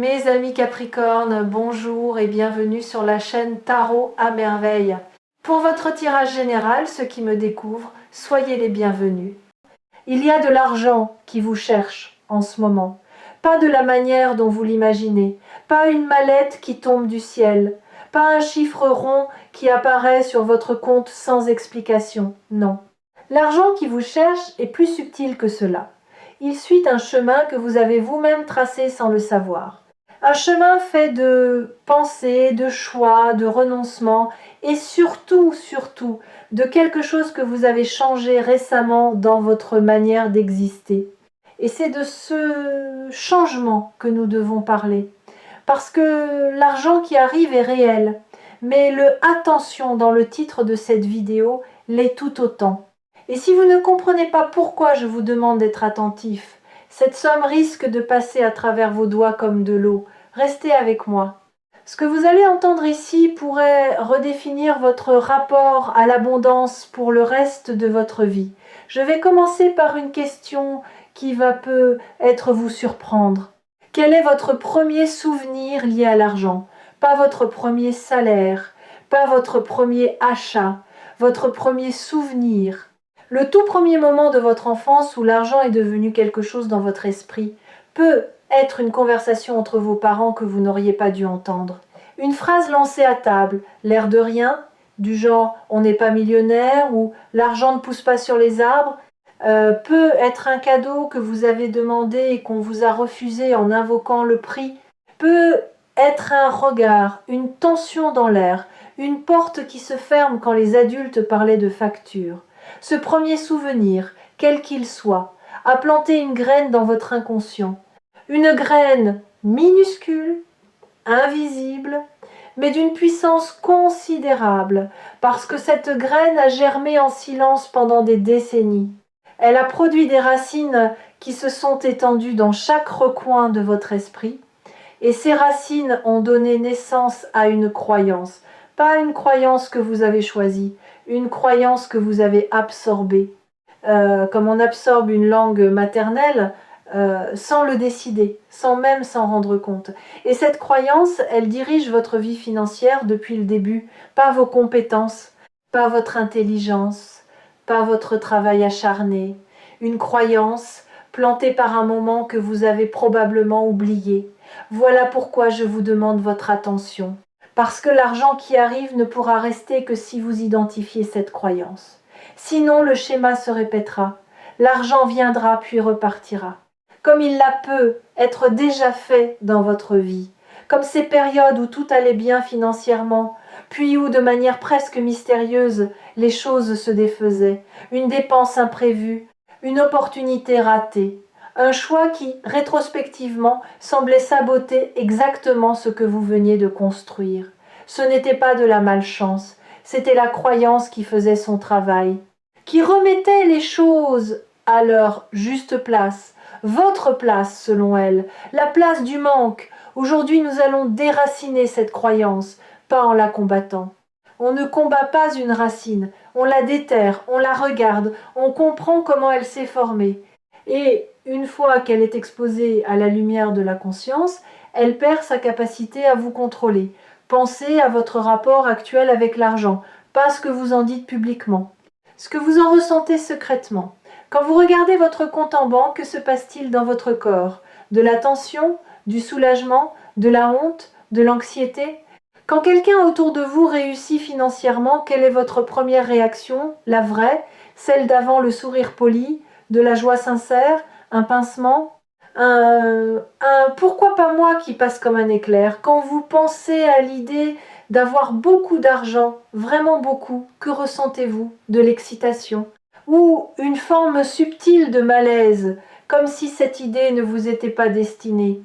Mes amis Capricorne, bonjour et bienvenue sur la chaîne Tarot à merveille. Pour votre tirage général, ceux qui me découvrent, soyez les bienvenus. Il y a de l'argent qui vous cherche en ce moment. Pas de la manière dont vous l'imaginez, pas une mallette qui tombe du ciel, pas un chiffre rond qui apparaît sur votre compte sans explication, non. L'argent qui vous cherche est plus subtil que cela. Il suit un chemin que vous avez vous-même tracé sans le savoir. Un chemin fait de pensées, de choix, de renoncements et surtout, de quelque chose que vous avez changé récemment dans votre manière d'exister. Et c'est de ce changement que nous devons parler. Parce que l'argent qui arrive est réel, mais le « attention » dans le titre de cette vidéo l'est tout autant. Et si vous ne comprenez pas pourquoi je vous demande d'être attentif, cette somme risque de passer à travers vos doigts comme de l'eau. Restez avec moi. Ce que vous allez entendre ici pourrait redéfinir votre rapport à l'abondance pour le reste de votre vie. Je vais commencer par une question qui va peut-être vous surprendre. Quel est votre premier souvenir lié à l'argent? Pas votre premier salaire, pas votre premier achat, votre premier souvenir. Le tout premier moment de votre enfance où l'argent est devenu quelque chose dans votre esprit peut être une conversation entre vos parents que vous n'auriez pas dû entendre. Une phrase lancée à table, l'air de rien, du genre « on n'est pas millionnaire » ou « l'argent ne pousse pas sur les arbres », peut être un cadeau que vous avez demandé et qu'on vous a refusé en invoquant le prix, peut être un regard, une tension dans l'air, une porte qui se ferme quand les adultes parlaient de facture. Ce premier souvenir, quel qu'il soit, a planté une graine dans votre inconscient. Une graine minuscule, invisible, mais d'une puissance considérable, parce que cette graine a germé en silence pendant des décennies. Elle a produit des racines qui se sont étendues dans chaque recoin de votre esprit, et ces racines ont donné naissance à une croyance. Pas une croyance que vous avez choisie, une croyance que vous avez absorbée. Comme on absorbe une langue maternelle, sans le décider, sans même s'en rendre compte. Et cette croyance, elle dirige votre vie financière depuis le début, pas vos compétences, pas votre intelligence, pas votre travail acharné. Une croyance plantée par un moment que vous avez probablement oublié. Voilà pourquoi je vous demande votre attention. Parce que l'argent qui arrive ne pourra rester que si vous identifiez cette croyance. Sinon, le schéma se répétera. L'argent viendra puis repartira. Comme il l'a peut être déjà fait dans votre vie. Comme ces périodes où tout allait bien financièrement, puis où de manière presque mystérieuse, les choses se défaisaient. Une dépense imprévue, une opportunité ratée. Un choix qui, rétrospectivement, semblait saboter exactement ce que vous veniez de construire. Ce n'était pas de la malchance, c'était la croyance qui faisait son travail, qui remettait les choses à leur juste place, votre place selon elle, la place du manque. Aujourd'hui, nous allons déraciner cette croyance, pas en la combattant. On ne combat pas une racine, on la déterre, on la regarde, on comprend comment elle s'est formée. Et une fois qu'elle est exposée à la lumière de la conscience, elle perd sa capacité à vous contrôler. Pensez à votre rapport actuel avec l'argent, pas ce que vous en dites publiquement, ce que vous en ressentez secrètement. Quand vous regardez votre compte en banque, que se passe-t-il dans votre corps? De la tension, du soulagement, de la honte, de l'anxiété? Quand quelqu'un autour de vous réussit financièrement, quelle est votre première réaction? La vraie, celle d'avant le sourire poli, de la joie sincère, un pincement, un pourquoi pas moi qui passe comme un éclair. Quand vous pensez à l'idée d'avoir beaucoup d'argent, vraiment beaucoup, que ressentez-vous? De l'excitation ou une forme subtile de malaise, comme si cette idée ne vous était pas destinée.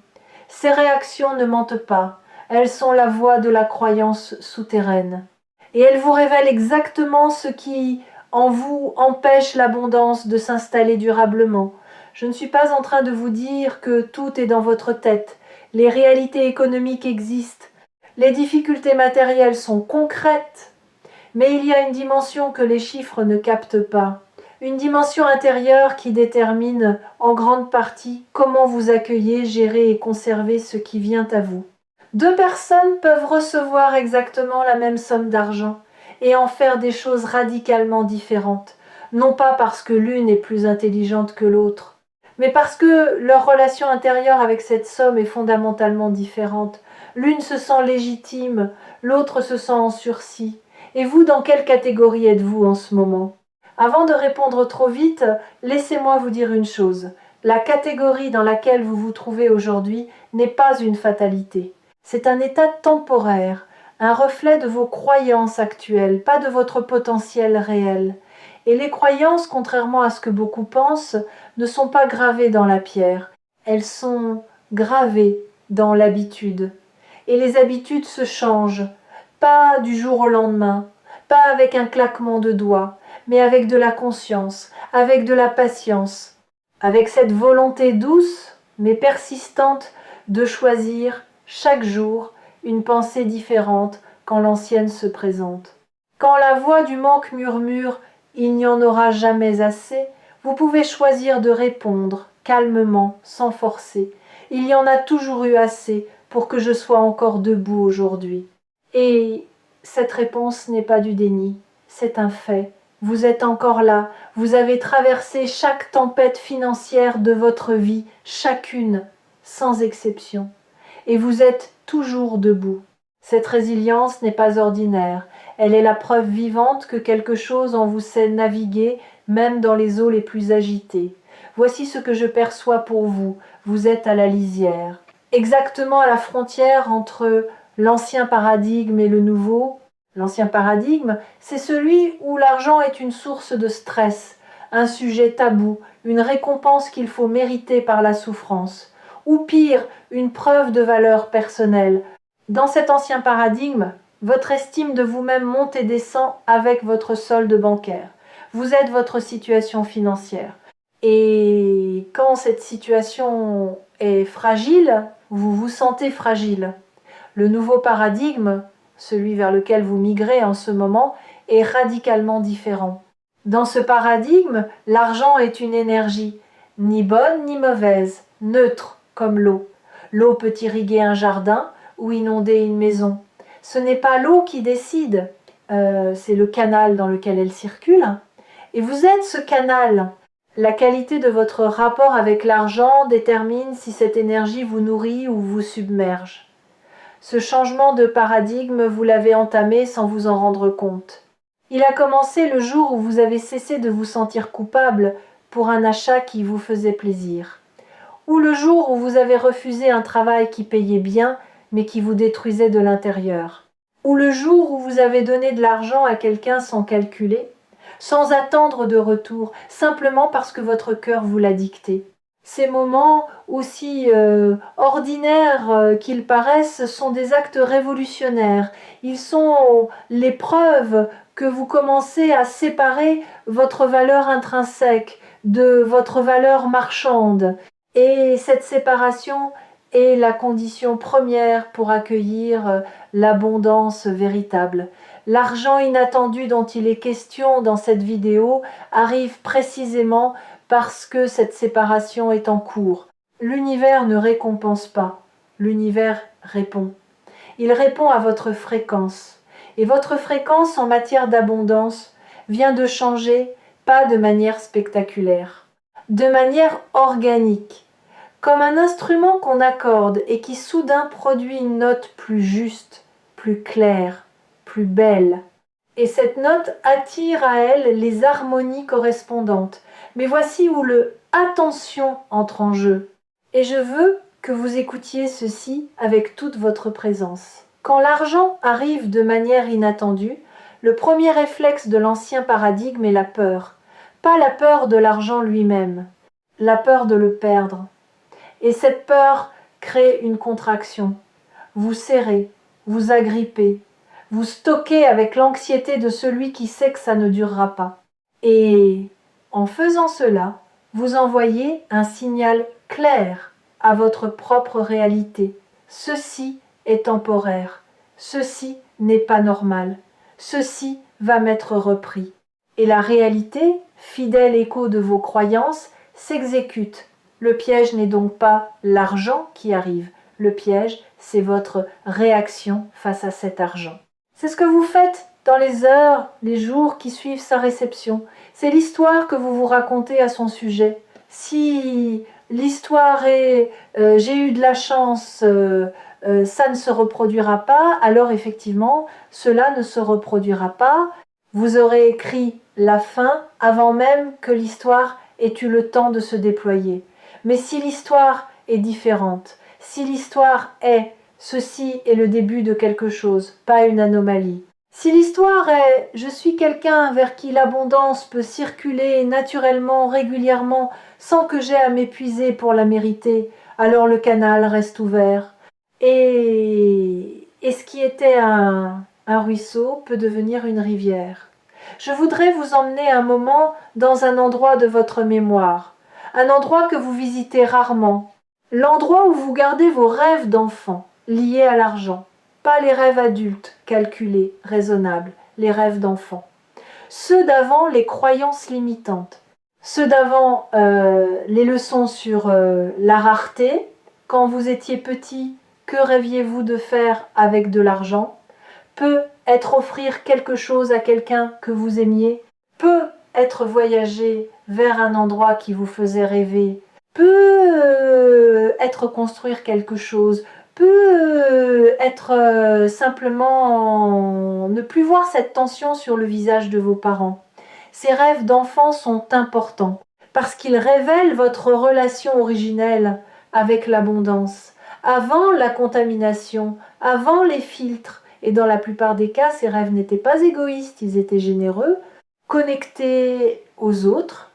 Ces réactions ne mentent pas, elles sont la voix de la croyance souterraine. Et elles vous révèlent exactement ce qui, en vous, empêche l'abondance de s'installer durablement. Je ne suis pas en train de vous dire que tout est dans votre tête. Les réalités économiques existent. Les difficultés matérielles sont concrètes. Mais il y a une dimension que les chiffres ne captent pas. Une dimension intérieure qui détermine en grande partie comment vous accueillez, gérez et conservez ce qui vient à vous. Deux personnes peuvent recevoir exactement la même somme d'argent et en faire des choses radicalement différentes, non pas parce que l'une est plus intelligente que l'autre, mais parce que leur relation intérieure avec cette somme est fondamentalement différente. L'une se sent légitime, l'autre se sent en sursis. Et vous, dans quelle catégorie êtes-vous en ce moment ? Avant de répondre trop vite, laissez-moi vous dire une chose. La catégorie dans laquelle vous vous trouvez aujourd'hui n'est pas une fatalité. C'est un état temporaire, un reflet de vos croyances actuelles, pas de votre potentiel réel. Et les croyances, contrairement à ce que beaucoup pensent, ne sont pas gravées dans la pierre. Elles sont gravées dans l'habitude. Et les habitudes se changent, pas du jour au lendemain, pas avec un claquement de doigts, mais avec de la conscience, avec de la patience, avec cette volonté douce mais persistante de choisir chaque jour une pensée différente quand l'ancienne se présente. Quand la voix du manque murmure « il n'y en aura jamais assez », vous pouvez choisir de répondre calmement, sans forcer. Il y en a toujours eu assez pour que je sois encore debout aujourd'hui. Et cette réponse n'est pas du déni, c'est un fait. Vous êtes encore là, vous avez traversé chaque tempête financière de votre vie, chacune, sans exception. Et vous êtes toujours debout. Cette résilience n'est pas ordinaire, elle est la preuve vivante que quelque chose en vous sait naviguer, même dans les eaux les plus agitées. Voici ce que je perçois pour vous, vous êtes à la lisière. Exactement à la frontière entre l'ancien paradigme et le nouveau. L'ancien paradigme, c'est celui où l'argent est une source de stress, un sujet tabou, une récompense qu'il faut mériter par la souffrance, ou pire, une preuve de valeur personnelle. Dans cet ancien paradigme, votre estime de vous-même monte et descend avec votre solde bancaire. Vous êtes votre situation financière. Et quand cette situation est fragile, vous vous sentez fragile. Le nouveau paradigme, celui vers lequel vous migrez en ce moment, est radicalement différent. Dans ce paradigme, l'argent est une énergie, ni bonne ni mauvaise, neutre comme l'eau. L'eau peut irriguer un jardin ou inonder une maison. Ce n'est pas l'eau qui décide, c'est le canal dans lequel elle circule. Et vous êtes ce canal. La qualité de votre rapport avec l'argent détermine si cette énergie vous nourrit ou vous submerge. Ce changement de paradigme, vous l'avez entamé sans vous en rendre compte. Il a commencé le jour où vous avez cessé de vous sentir coupable pour un achat qui vous faisait plaisir. Ou le jour où vous avez refusé un travail qui payait bien, mais qui vous détruisait de l'intérieur. Ou le jour où vous avez donné de l'argent à quelqu'un sans calculer, sans attendre de retour, simplement parce que votre cœur vous l'a dicté. Ces moments, aussi ordinaires qu'ils paraissent, sont des actes révolutionnaires. Ils sont les preuves que vous commencez à séparer votre valeur intrinsèque de votre valeur marchande. Et cette séparation est la condition première pour accueillir l'abondance véritable. L'argent inattendu dont il est question dans cette vidéo arrive précisément parce que cette séparation est en cours. L'univers ne récompense pas, l'univers répond. Il répond à votre fréquence. Et votre fréquence en matière d'abondance vient de changer, pas de manière spectaculaire, de manière organique, comme un instrument qu'on accorde et qui soudain produit une note plus juste, plus claire, plus belle. Et cette note attire à elle les harmonies correspondantes. Mais voici où le « attention » entre en jeu. Et je veux que vous écoutiez ceci avec toute votre présence. Quand l'argent arrive de manière inattendue, le premier réflexe de l'ancien paradigme est la peur. Pas la peur de l'argent lui-même, la peur de le perdre. Et cette peur crée une contraction. Vous serrez, vous agrippez, vous stockez avec l'anxiété de celui qui sait que ça ne durera pas. Et en faisant cela, vous envoyez un signal clair à votre propre réalité. Ceci est temporaire. Ceci n'est pas normal. Ceci va m'être repris. Et la réalité fidèle écho de vos croyances, s'exécute. Le piège n'est donc pas l'argent qui arrive. Le piège, c'est votre réaction face à cet argent. C'est ce que vous faites dans les heures, les jours qui suivent sa réception. C'est l'histoire que vous vous racontez à son sujet. Si l'histoire est j'ai eu de la chance, ça ne se reproduira pas, alors effectivement, cela ne se reproduira pas. Vous aurez écrit la fin avant même que l'histoire ait eu le temps de se déployer. Mais si l'histoire est différente, si l'histoire est ceci est le début de quelque chose, pas une anomalie. Si l'histoire est je suis quelqu'un vers qui l'abondance peut circuler naturellement, régulièrement, sans que j'aie à m'épuiser pour la mériter, alors le canal reste ouvert. Et ce qui était un ruisseau peut devenir une rivière. Je voudrais vous emmener un moment dans un endroit de votre mémoire, un endroit que vous visitez rarement, l'endroit où vous gardez vos rêves d'enfant liés à l'argent, pas les rêves adultes, calculés, raisonnables, les rêves d'enfant. Ceux d'avant, les croyances limitantes. Ceux d'avant, les leçons sur la rareté. Quand vous étiez petit, que rêviez-vous de faire avec de l'argent? Peut être offrir quelque chose à quelqu'un que vous aimiez, peut être voyager vers un endroit qui vous faisait rêver, peut être construire quelque chose, peut être simplement ne plus voir cette tension sur le visage de vos parents. Ces rêves d'enfant sont importants parce qu'ils révèlent votre relation originelle avec l'abondance, avant la contamination, avant les filtres. Et dans la plupart des cas, ces rêves n'étaient pas égoïstes, ils étaient généreux, connectés aux autres,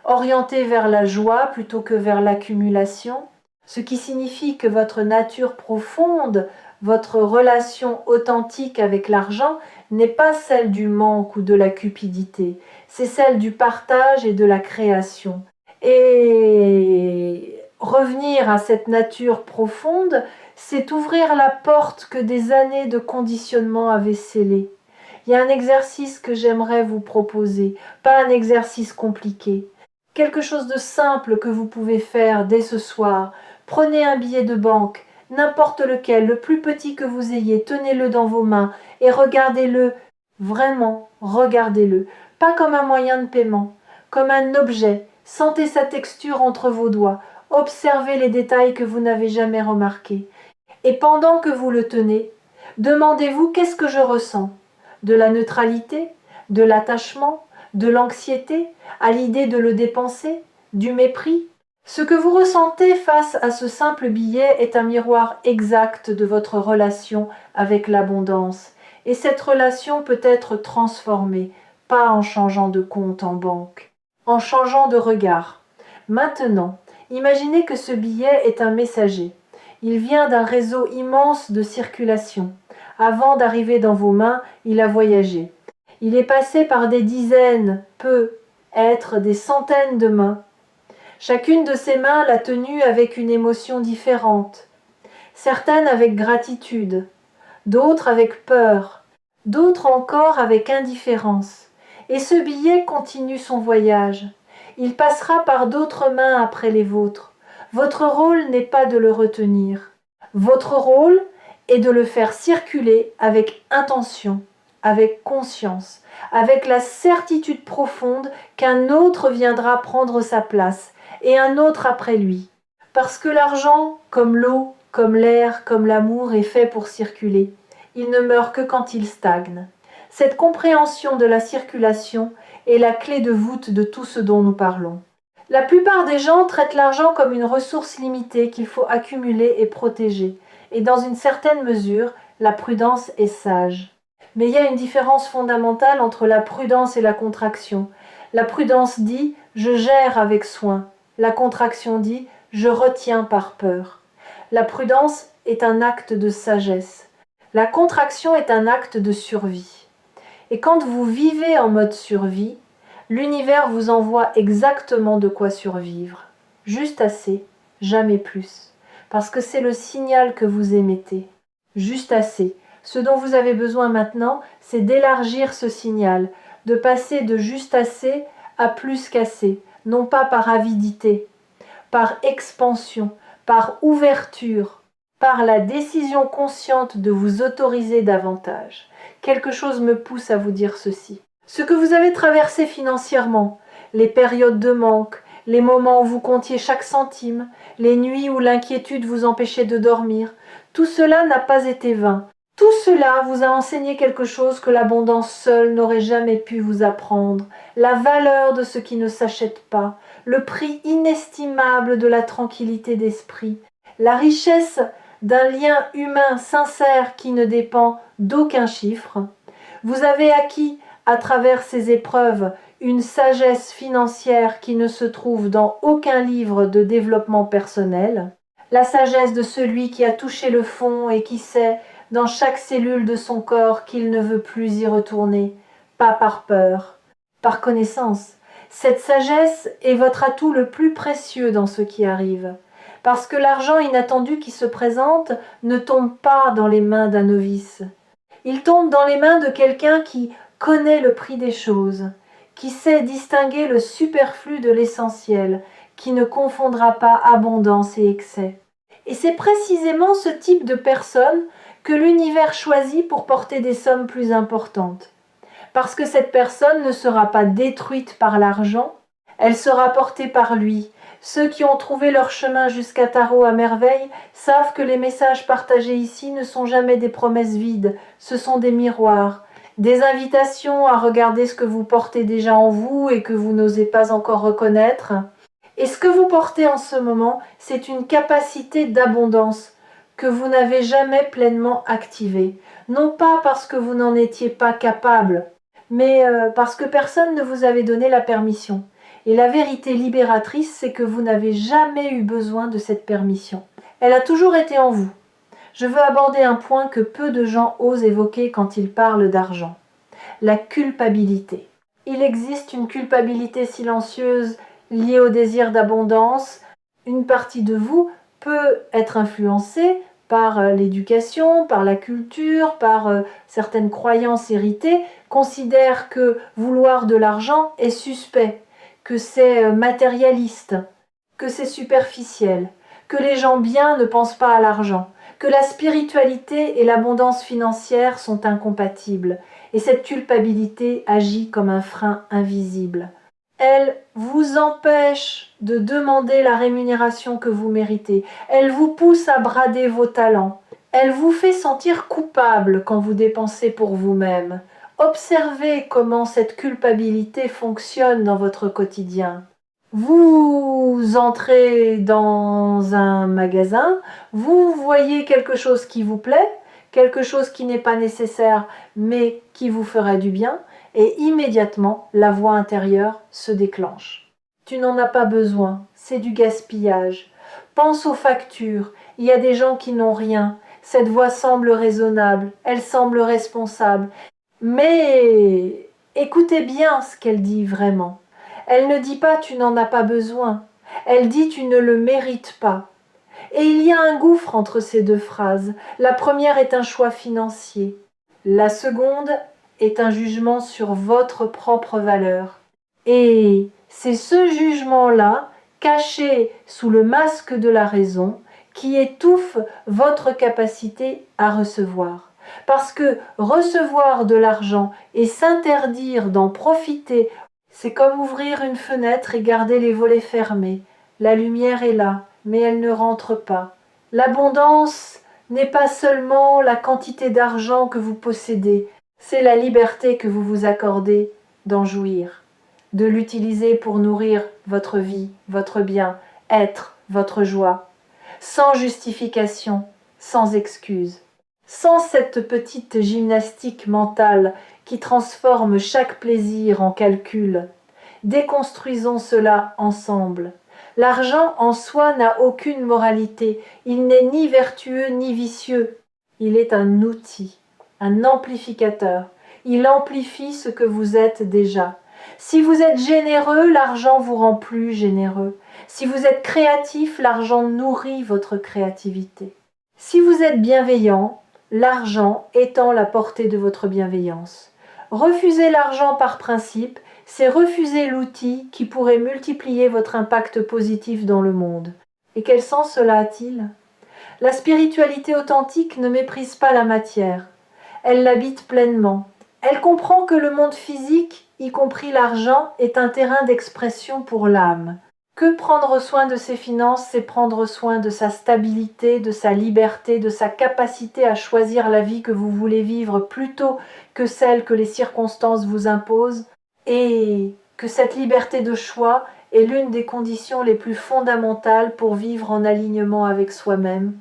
orientés vers la joie plutôt que vers l'accumulation, ce qui signifie que votre nature profonde, votre relation authentique avec l'argent n'est pas celle du manque ou de la cupidité, c'est celle du partage et de la création. Et revenir à cette nature profonde, c'est ouvrir la porte que des années de conditionnement avaient scellée. Il y a un exercice que j'aimerais vous proposer, pas un exercice compliqué. Quelque chose de simple que vous pouvez faire dès ce soir. Prenez un billet de banque, n'importe lequel, le plus petit que vous ayez, tenez-le dans vos mains et regardez-le, vraiment, regardez-le, pas comme un moyen de paiement, comme un objet. Sentez sa texture entre vos doigts, observez les détails que vous n'avez jamais remarqués. Et pendant que vous le tenez, demandez-vous qu'est-ce que je ressens? De la neutralité? De l'attachement? De l'anxiété? À l'idée de le dépenser? Du mépris? Ce que vous ressentez face à ce simple billet est un miroir exact de votre relation avec l'abondance. Et cette relation peut être transformée, pas en changeant de compte en banque, en changeant de regard. Maintenant, imaginez que ce billet est un messager. Il vient d'un réseau immense de circulation. Avant d'arriver dans vos mains, il a voyagé. Il est passé par des dizaines, peut être des centaines de mains. Chacune de ces mains l'a tenu avec une émotion différente. Certaines avec gratitude, d'autres avec peur, d'autres encore avec indifférence. Et ce billet continue son voyage. Il passera par d'autres mains après les vôtres. Votre rôle n'est pas de le retenir. Votre rôle est de le faire circuler avec intention, avec conscience, avec la certitude profonde qu'un autre viendra prendre sa place et un autre après lui. Parce que l'argent, comme l'eau, comme l'air, comme l'amour, est fait pour circuler. Il ne meurt que quand il stagne. Cette compréhension de la circulation est la clé de voûte de tout ce dont nous parlons. La plupart des gens traitent l'argent comme une ressource limitée qu'il faut accumuler et protéger. Et dans une certaine mesure, la prudence est sage. Mais il y a une différence fondamentale entre la prudence et la contraction. La prudence dit « je gère avec soin ». La contraction dit « je retiens par peur ». La prudence est un acte de sagesse. La contraction est un acte de survie. Et quand vous vivez en mode survie, l'univers vous envoie exactement de quoi survivre. Juste assez, jamais plus. Parce que c'est le signal que vous émettez. Juste assez. Ce dont vous avez besoin maintenant, c'est d'élargir ce signal, de passer de juste assez à plus qu'assez, non pas par avidité, par expansion, par ouverture, par la décision consciente de vous autoriser davantage. Quelque chose me pousse à vous dire ceci. Ce que vous avez traversé financièrement, les périodes de manque, les moments où vous comptiez chaque centime, les nuits où l'inquiétude vous empêchait de dormir, tout cela n'a pas été vain. Tout cela vous a enseigné quelque chose que l'abondance seule n'aurait jamais pu vous apprendre, la valeur de ce qui ne s'achète pas, le prix inestimable de la tranquillité d'esprit, la richesse d'un lien humain sincère qui ne dépend d'aucun chiffre. Vous avez acquis, à travers ces épreuves, une sagesse financière qui ne se trouve dans aucun livre de développement personnel, la sagesse de celui qui a touché le fond et qui sait, dans chaque cellule de son corps, qu'il ne veut plus y retourner, pas par peur, par connaissance. Cette sagesse est votre atout le plus précieux dans ce qui arrive, parce que l'argent inattendu qui se présente ne tombe pas dans les mains d'un novice. Il tombe dans les mains de quelqu'un qui connaît le prix des choses, qui sait distinguer le superflu de l'essentiel, qui ne confondra pas abondance et excès. Et c'est précisément ce type de personne que l'univers choisit pour porter des sommes plus importantes. Parce que cette personne ne sera pas détruite par l'argent, elle sera portée par lui. Ceux qui ont trouvé leur chemin jusqu'à Tarot à merveille savent que les messages partagés ici ne sont jamais des promesses vides, ce sont des miroirs, des invitations à regarder ce que vous portez déjà en vous et que vous n'osez pas encore reconnaître. Et ce que vous portez en ce moment, c'est une capacité d'abondance que vous n'avez jamais pleinement activée. Non pas parce que vous n'en étiez pas capable, mais parce que personne ne vous avait donné la permission. Et la vérité libératrice, c'est que vous n'avez jamais eu besoin de cette permission. Elle a toujours été en vous. Je veux aborder un point que peu de gens osent évoquer quand ils parlent d'argent. La culpabilité. Il existe une culpabilité silencieuse liée au désir d'abondance. Une partie de vous peut être influencée par l'éducation, par la culture, par certaines croyances héritées, considère que vouloir de l'argent est suspect, que c'est matérialiste, que c'est superficiel, que les gens bien ne pensent pas à l'argent, que la spiritualité et l'abondance financière sont incompatibles, et cette culpabilité agit comme un frein invisible. Elle vous empêche de demander la rémunération que vous méritez. Elle vous pousse à brader vos talents. Elle vous fait sentir coupable quand vous dépensez pour vous-même. Observez comment cette culpabilité fonctionne dans votre quotidien. Vous entrez dans un magasin, vous voyez quelque chose qui vous plaît, quelque chose qui n'est pas nécessaire mais qui vous ferait du bien, et immédiatement la voix intérieure se déclenche. Tu n'en as pas besoin, c'est du gaspillage. Pense aux factures, il y a des gens qui n'ont rien. Cette voix semble raisonnable, elle semble responsable. Mais écoutez bien ce qu'elle dit vraiment. Elle ne dit pas tu n'en as pas besoin, elle dit tu ne le mérites pas. Et il y a un gouffre entre ces deux phrases. La première est un choix financier. La seconde est un jugement sur votre propre valeur. Et c'est ce jugement-là, caché sous le masque de la raison, qui étouffe votre capacité à recevoir. Parce que recevoir de l'argent et s'interdire d'en profiter, c'est comme ouvrir une fenêtre et garder les volets fermés. La lumière est là, mais elle ne rentre pas. L'abondance n'est pas seulement la quantité d'argent que vous possédez, c'est la liberté que vous vous accordez d'en jouir, de l'utiliser pour nourrir votre vie, votre bien, être votre joie, sans justification, sans excuse, sans cette petite gymnastique mentale qui transforme chaque plaisir en calcul. Déconstruisons cela ensemble. L'argent en soi n'a aucune moralité, il n'est ni vertueux ni vicieux, il est un outil, un amplificateur, il amplifie ce que vous êtes déjà. Si vous êtes généreux, l'argent vous rend plus généreux. Si vous êtes créatif, l'argent nourrit votre créativité. Si vous êtes bienveillant, l'argent étend la portée de votre bienveillance. Refusez l'argent par principe, c'est refuser l'outil qui pourrait multiplier votre impact positif dans le monde. Et quel sens cela a-t-il? La spiritualité authentique ne méprise pas la matière. Elle l'habite pleinement. Elle comprend que le monde physique, y compris l'argent, est un terrain d'expression pour l'âme. Que prendre soin de ses finances, c'est prendre soin de sa stabilité, de sa liberté, de sa capacité à choisir la vie que vous voulez vivre plutôt que celle que les circonstances vous imposent, et que cette liberté de choix est l'une des conditions les plus fondamentales pour vivre en alignement avec soi-même.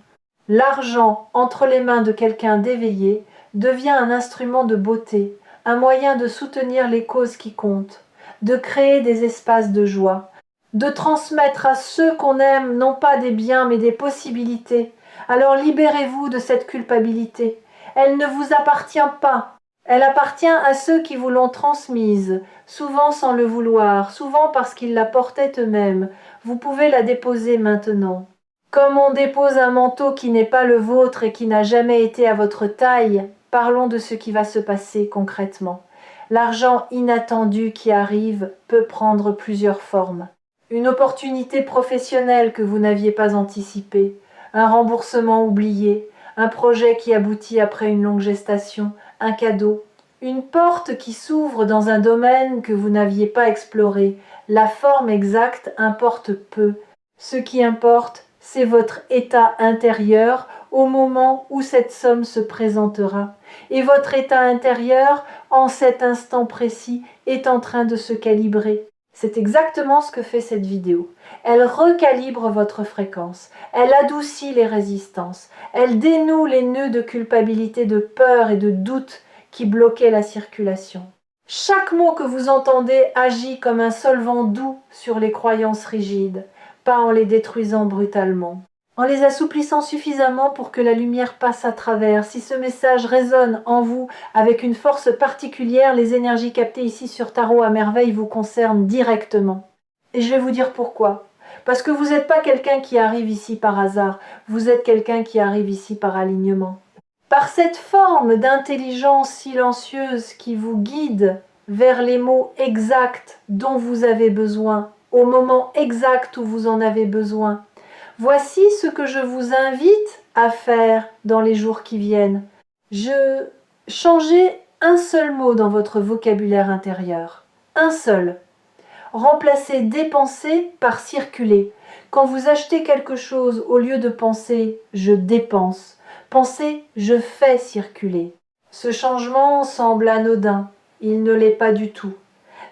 L'argent entre les mains de quelqu'un d'éveillé devient un instrument de beauté, un moyen de soutenir les causes qui comptent, de créer des espaces de joie, de transmettre à ceux qu'on aime non pas des biens mais des possibilités. Alors libérez-vous de cette culpabilité. Elle ne vous appartient pas. Elle appartient à ceux qui vous l'ont transmise, souvent sans le vouloir, souvent parce qu'ils la portaient eux-mêmes. Vous pouvez la déposer maintenant. Comme on dépose un manteau qui n'est pas le vôtre et qui n'a jamais été à votre taille, parlons de ce qui va se passer concrètement. L'argent inattendu qui arrive peut prendre plusieurs formes. Une opportunité professionnelle que vous n'aviez pas anticipée, un remboursement oublié, un projet qui aboutit après une longue gestation, un cadeau, une porte qui s'ouvre dans un domaine que vous n'aviez pas exploré. La forme exacte importe peu. Ce qui importe, c'est votre état intérieur au moment où cette somme se présentera. Et votre état intérieur, en cet instant précis, est en train de se calibrer. C'est exactement ce que fait cette vidéo. Elle recalibre votre fréquence, elle adoucit les résistances, elle dénoue les nœuds de culpabilité, de peur et de doute qui bloquaient la circulation. Chaque mot que vous entendez agit comme un solvant doux sur les croyances rigides, pas en les détruisant brutalement. En les assouplissant suffisamment pour que la lumière passe à travers. Si ce message résonne en vous avec une force particulière, les énergies captées ici sur Tarot à Merveille vous concernent directement. Et je vais vous dire pourquoi. Parce que vous n'êtes pas quelqu'un qui arrive ici par hasard, vous êtes quelqu'un qui arrive ici par alignement. Par cette forme d'intelligence silencieuse qui vous guide vers les mots exacts dont vous avez besoin, au moment exact où vous en avez besoin. Voici ce que je vous invite à faire dans les jours qui viennent. Changez un seul mot dans votre vocabulaire intérieur. Un seul. Remplacez dépenser par circuler. Quand vous achetez quelque chose, au lieu de penser « je dépense », pensez « je fais circuler ». Ce changement semble anodin. Il ne l'est pas du tout.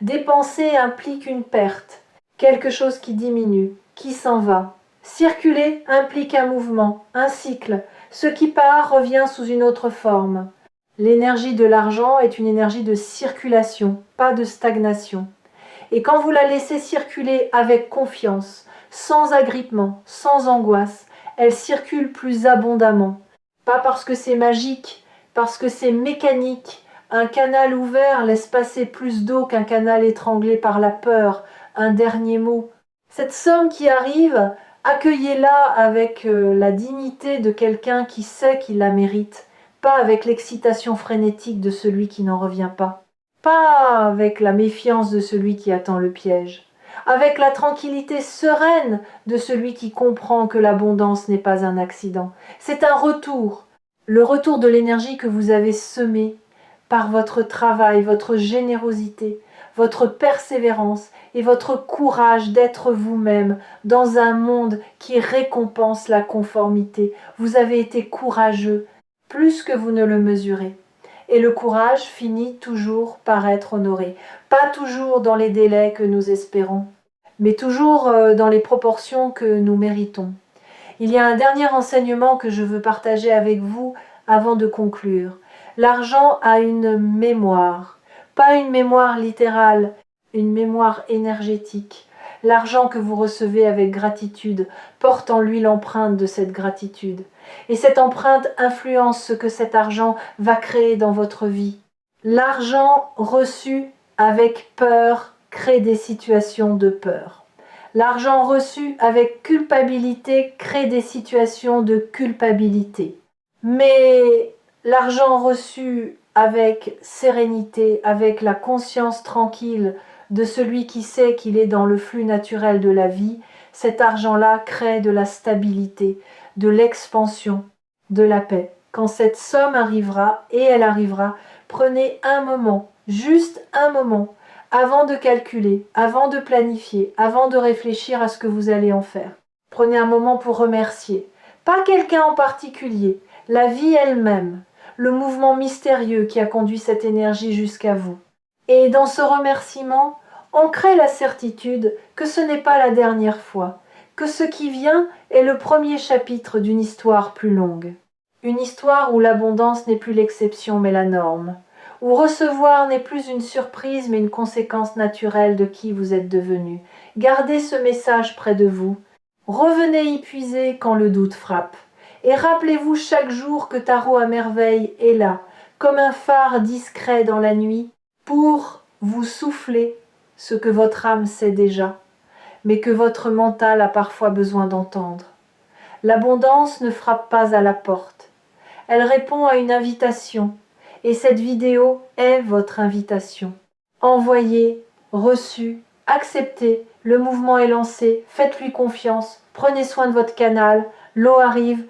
Dépenser implique une perte, quelque chose qui diminue, qui s'en va. Circuler implique un mouvement, un cycle. Ce qui part revient sous une autre forme. L'énergie de l'argent est une énergie de circulation, pas de stagnation. Et quand vous la laissez circuler avec confiance, sans agrippement, sans angoisse, elle circule plus abondamment. Pas parce que c'est magique, parce que c'est mécanique. Un canal ouvert laisse passer plus d'eau qu'un canal étranglé par la peur. Un dernier mot. Cette somme qui arrive, accueillez-la avec la dignité de quelqu'un qui sait qu'il la mérite, pas avec l'excitation frénétique de celui qui n'en revient pas, pas avec la méfiance de celui qui attend le piège, avec la tranquillité sereine de celui qui comprend que l'abondance n'est pas un accident. C'est un retour, le retour de l'énergie que vous avez semée par votre travail, votre générosité, votre persévérance et votre courage d'être vous-même dans un monde qui récompense la conformité. Vous avez été courageux, plus que vous ne le mesurez. Et le courage finit toujours par être honoré. Pas toujours dans les délais que nous espérons, mais toujours dans les proportions que nous méritons. Il y a un dernier enseignement que je veux partager avec vous avant de conclure. L'argent a une mémoire, pas une mémoire littérale, une mémoire énergétique. L'argent que vous recevez avec gratitude porte en lui l'empreinte de cette gratitude. Et cette empreinte influence ce que cet argent va créer dans votre vie. L'argent reçu avec peur crée des situations de peur. L'argent reçu avec culpabilité crée des situations de culpabilité. Mais l'argent reçu avec sérénité, avec la conscience tranquille de celui qui sait qu'il est dans le flux naturel de la vie, cet argent-là crée de la stabilité, de l'expansion, de la paix. Quand cette somme arrivera, et elle arrivera, prenez un moment, juste un moment, avant de calculer, avant de planifier, avant de réfléchir à ce que vous allez en faire. Prenez un moment pour remercier. Pas quelqu'un en particulier, la vie elle-même, le mouvement mystérieux qui a conduit cette énergie jusqu'à vous. Et dans ce remerciement, ancrez la certitude que ce n'est pas la dernière fois, que ce qui vient est le premier chapitre d'une histoire plus longue. Une histoire où l'abondance n'est plus l'exception mais la norme, où recevoir n'est plus une surprise mais une conséquence naturelle de qui vous êtes devenu. Gardez ce message près de vous. Revenez y puiser quand le doute frappe. Et rappelez-vous chaque jour que Tarot à merveille est là, comme un phare discret dans la nuit, pour vous souffler ce que votre âme sait déjà, mais que votre mental a parfois besoin d'entendre. L'abondance ne frappe pas à la porte. Elle répond à une invitation, et cette vidéo est votre invitation. Envoyez, reçu, acceptez, le mouvement est lancé, faites-lui confiance, prenez soin de votre canal, l'eau arrive,